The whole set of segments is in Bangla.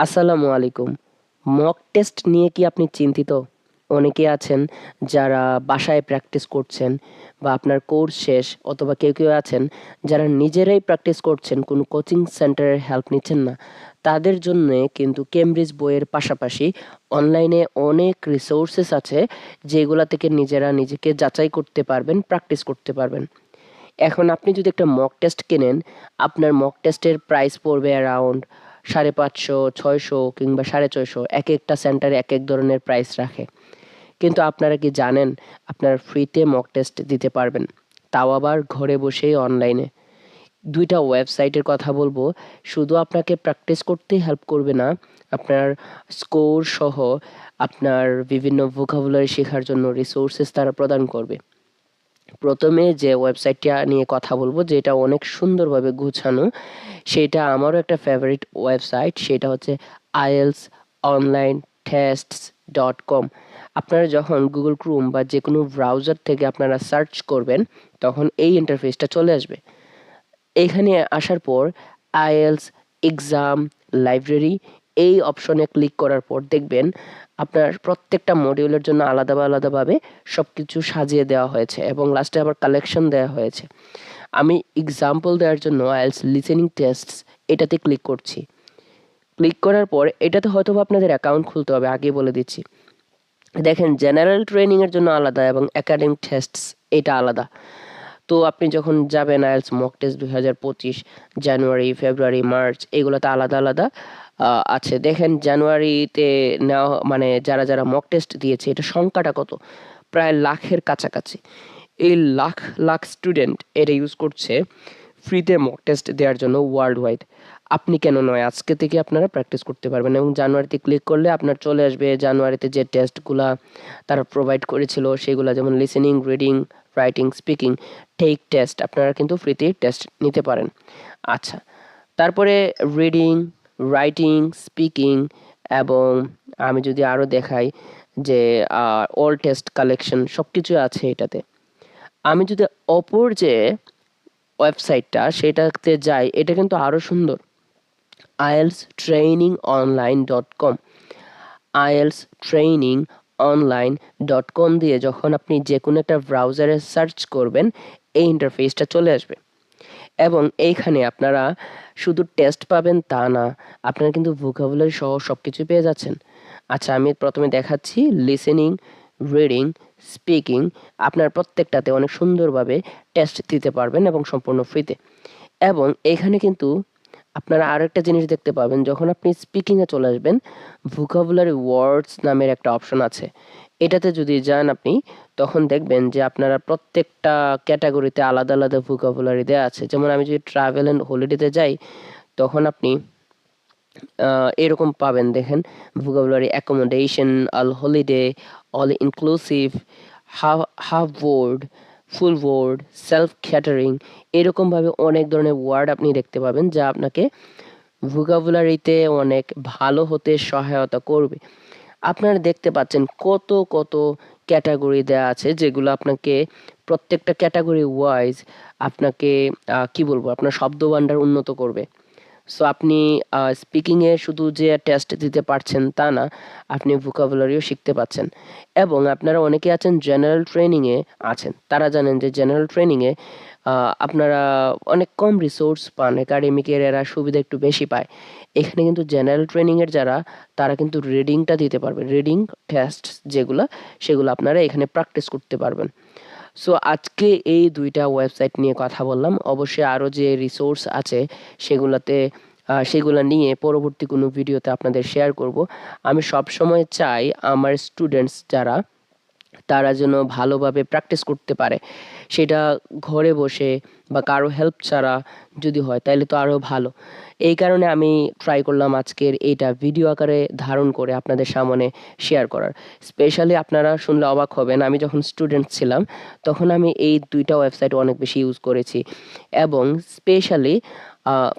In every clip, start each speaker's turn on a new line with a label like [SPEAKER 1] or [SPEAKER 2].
[SPEAKER 1] আসসালামু আলাইকুম। মক টেস্ট নিয়ে কি আপনি চিন্তিত? অনেকে আছেন যারা বাসায় প্র্যাকটিস করছেন বা আপনার কোর্স শেষ অথবা কেউ আছেন যারা নিজেরাই প্র্যাকটিস করছেন, কোনো কোচিং সেন্টারের হেল্প নিচ্ছেন না। তাদের জন্যে কিন্তু কেমব্রিজ বইয়ের পাশাপাশি অনলাইনে অনেক রিসোর্সেস আছে যেগুলা থেকে নিজেরা নিজেকে যাচাই করতে পারবেন, প্র্যাকটিস করতে পারবেন। এখন আপনি যদি একটা মক টেস্ট কেনেন, আপনার মক টেস্টের প্রাইস পড়বে অ্যারাউন্ড ৫৫০, ৬০০ কিংবা ৬৫০। একেকটা সেন্টারে একেক ধরনের প্রাইস রাখে। কিন্তু আপনারা কি জানেন আপনারা ফ্রিতে মক টেস্ট দিতে পারবেন। তাও আবার ঘরে বসেই অনলাইনে। ২ টা ওয়েবসাইটের কথা বলবো। শুধু আপনাকে প্র্যাকটিস করতেই হেল্প করবে না, আপনার স্কোর সহ আপনার বিভিন্ন ভোকাবুলারি শেখার জন্য রিসোর্সেস তারা প্রদান করবে। প্রথমে যে ওয়েবসাইটটা নিয়ে কথা বলবো, যেটা অনেক সুন্দরভাবে গুছানো, সেটা আমারও একটা ফেভারিট ওয়েবসাইট। সেটা হচ্ছে ieltsonlinetests.com। আপনারা যখন গুগল ক্রোম বা যে কোনো ব্রাউজার থেকে আপনারা সার্চ করবেন, তখন এই ইন্টারফেসটা চলে আসবে। এখানে আসার পর আইএলস এক্সাম লাইব্রেরি এই অপশনে ক্লিক করার পর দেখবেন আপনার প্রত্যেকটা মডিউলের জন্য আলাদাভাবে সব কিছু সাজিয়ে দেওয়া হয়েছে এবং লাস্টে আবার কালেকশন দেওয়া হয়েছে। আমি এক্সাম্পল দেওয়ার জন্য আইএলস লিসেনিং টেস্টস এটাতে ক্লিক করছি। ক্লিক করার পর এটাতে হয়তো আপনাদের অ্যাকাউন্ট খুলতে হবে, আগে বলে দিচ্ছি। দেখেন, জেনারেল ট্রেনিংয়ের জন্য আলাদা এবং একাডেমিক টেস্টস এটা আলাদা। তো আপনি যখন যাবেন আইএলস মক টেস্ট ২০২৫ জানুয়ারি, ফেব্রুয়ারি, মার্চ এগুলোতে আলাদা আছে। দেখেন জানুয়ারিতে নেওয়া মানে যারা মক টেস্ট দিয়েছে এটা সংখ্যাটা কত? প্রায় লাখের কাছাকাছি। এই লাখ স্টুডেন্ট এটা ইউজ করছে ফ্রিতে মক টেস্ট দেওয়ার জন্য ওয়ার্ল্ড ওয়াইড। আপনি কেন নয়? আজকে থেকে আপনারা প্র্যাকটিস করতে পারবেন এবং জানুয়ারিতে ক্লিক করলে আপনার চলে আসবে জানুয়ারিতে যে টেস্টগুলা তারা প্রোভাইড করেছিল সেগুলা, যেমন listening, reading, writing, speaking, take test আপনারা কিন্তু ফ্রিতেই টেস্ট নিতে পারেন। আচ্ছা, তারপরে রিডিং, রাইটিং, স্পিকিং এবং আমি যদি আরও দেখাই যে অল টেস্ট কালেকশন সব কিছুই আছে এটাতে। আমি যদি অপর যে ওয়েবসাইটটা সেটাতে যাই, এটা কিন্তু আরও সুন্দর। ieltstrainingonline.com। ieltstrainingonline.com দিয়ে যখন আপনি যে কোনো একটা ব্রাউজারে সার্চ করবেন, এই ইন্টারফেসটা চলে আসবে এবং এইখানে আপনারা শুধু টেস্ট পাবেন তা না, আপনারা কিন্তু ভোকাবুলারি সহ সব কিছু পেয়ে যাচ্ছেন। আচ্ছা, আমি প্রথমে দেখাচ্ছি লিসেনিং, রিডিং, স্পিকিং। আপনার প্রত্যেকটাতে অনেক সুন্দরভাবে টেস্ট দিতে পারবেন এবং সম্পূর্ণ ফ্রিতে। এবং এখানে কিন্তু আপনারা আরও একটা জিনিস দেখতে পাবেন, যখন আপনি স্পিকিংয়ে চলে আসবেন, ভোকাবুলারি ওয়ার্ডস নামের একটা অপশন আছে। এটাতে যদি যান আপনি, তখন দেখবেন যে আপনারা প্রত্যেকটা ক্যাটাগরিতে আলাদা ভোকাবুলারি দেওয়া আছে। যেমন আমি যদি ট্রাভেল অ্যান্ড হলিডেতে যাই, তখন আপনি এরকম পাবেন। দেখেন, vocabulary accommodation, all holiday, all inclusive, half board, full board, self catering, এরকমভাবে অনেক ধরনের ওয়ার্ড আপনি দেখতে পাবেন যা আপনাকে ভোকাবুলারিতে অনেক ভালো হতে সহায়তা করবে। আপনারা দেখতে পাচ্ছেন কত ক্যাটাগরি দেওয়া আছে, যেগুলো আপনাকে প্রত্যেকটা ক্যাটাগরি ওয়াইজ আপনাকে কি বলবো, আপনার শব্দভাণ্ডার উন্নত করবে। সো আপনি স্পিকিংয়ে শুধু যে টেস্ট দিতে পারছেন তা না, আপনি ভোকাবুলারিও শিখতে পাচ্ছেন। এবং আপনারা অনেকে আছেন জেনারেল ট্রেনিংয়ে আছেন, তারা জানেন যে জেনারেল ট্রেনিংয়ে আপনারা অনেক কম রিসোর্স পান, একাডেমিকের এরা সুবিধা একটু বেশি পায়। এখানে কিন্তু জেনারেল ট্রেনিংয়ের যারা, তারা কিন্তু রিডিংটা দিতে পারবে। রিডিং টেস্ট যেগুলো, সেগুলো আপনারা এখানে প্র্যাকটিস করতে পারবেন। সো আজকে এই ২ টা ওয়েবসাইট নিয়ে কথা বললাম। অবশ্যই আরও যে রিসোর্স আছে সেগুলা নিয়ে পরবর্তী কোনো ভিডিওতে আপনাদের শেয়ার করব। আমি সবসময় চাই আমার স্টুডেন্টস যারা, তারা যেন ভালোভাবে প্র্যাকটিস করতে পারে। সেটা ঘরে বসে বা কারো হেল্প ছাড়া যদি হয় তাইলে তো আরও ভালো। এই কারণে আমি ট্রাই করলাম আজকের এইটা ভিডিও আকারে ধারণ করে আপনাদের সামনে শেয়ার করার। স্পেশালি আপনারা শুনলে অবাক হবেন, আমি যখন স্টুডেন্ট ছিলাম তখন আমি এই ২ টা ওয়েবসাইট অনেক বেশি ইউজ করেছি এবং স্পেশালি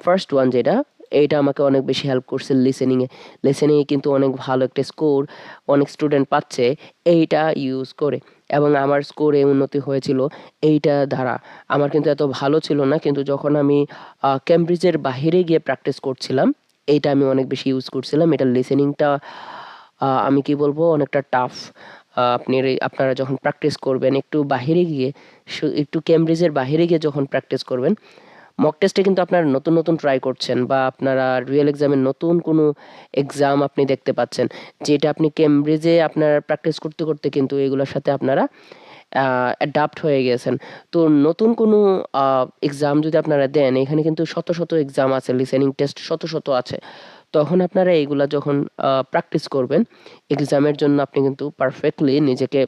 [SPEAKER 1] ফার্স্ট ওয়ান যেটা, এইটা আমাকে অনেক বেশি হেল্প করছে লিসেনিংয়ে। লিসেনিংয়ে কিন্তু অনেক ভালো একটা স্কোর অনেক স্টুডেন্ট পাচ্ছে এইটা ইউজ করে, এবং আমার স্কোরে উন্নতি হয়েছিল এইটা দ্বারা। আমার কিন্তু এত ভালো ছিল না, কিন্তু যখন আমি কেমব্রিজের বাহিরে গিয়ে প্র্যাকটিস করছিলাম এইটা আমি অনেক বেশি ইউজ করছিলাম। এটার লিসেনিংটা আমি কি বলবো অনেকটা টাফ। আপনারা যখন প্র্যাকটিস করবেন একটু বাহিরে গিয়ে, একটু ক্যামব্রিজের বাহিরে গিয়ে যখন প্র্যাকটিস করবেন, মক টেস্টে কিন্তু আপনারা নতুন নতুন ট্রাই করছেন বা আপনারা রিয়েল এক্সামে নতুন কোনো এক্সাম আপনি দেখতে পাচ্ছেন, যেটা আপনি ক্যামব্রিজে আপনারা প্র্যাকটিস করতে করতে কিন্তু এগুলোর সাথে আপনারা অ্যাডাপ্ট হয়ে গেছেন। তো নতুন কোনো এক্সাম যদি আপনারা দেন, এখানে কিন্তু শত শত এক্সাম আছে, লিসেনিং টেস্ট শত শত আছে। তখন আপনারা এইগুলা যখন প্র্যাকটিস করবেন এক্সামের জন্য, আপনি কিন্তু পারফেক্টলি নিজেকে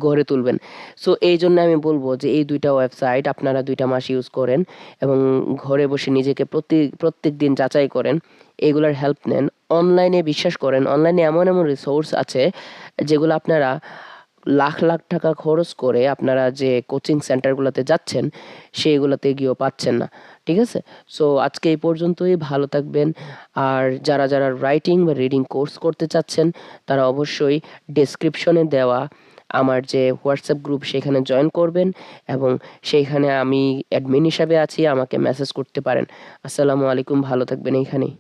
[SPEAKER 1] গড়ে তুলবেন। সো এই জন্য আমি বলবো যে এই ২টা ওয়েবসাইট আপনারা ২টা মাস ইউজ করেন এবং ঘরে বসে নিজেকে প্রত্যেক দিন যাচাই করেন। এগুলার হেল্প নেন। অনলাইনে বিশ্বাস করেন, অনলাইনে এমন এমন রিসোর্স আছে যেগুলো আপনারা লাখ লাখ টাকা খরচ করে আপনারা যে কোচিং সেন্টারগুলোতে যাচ্ছেন সেইগুলোতে গিয়েও পাচ্ছেন না। ঠিক আছে? সো আজকে এই পর্যন্তই। ভালো থাকবেন। আর যারা রাইটিং বা রিডিং কোর্স করতে চাচ্ছেন তারা অবশ্যই ডেসক্রিপশনে দেওয়া আমার যে হোয়াটসঅ্যাপ গ্রুপ সেখানে জয়েন করবেন এবং সেইখানে আমি অ্যাডমিন হিসাবে আছি, আমাকে মেসেজ করতে পারেন। আসসালামু আলাইকুম, ভালো থাকবেন এইখানেই।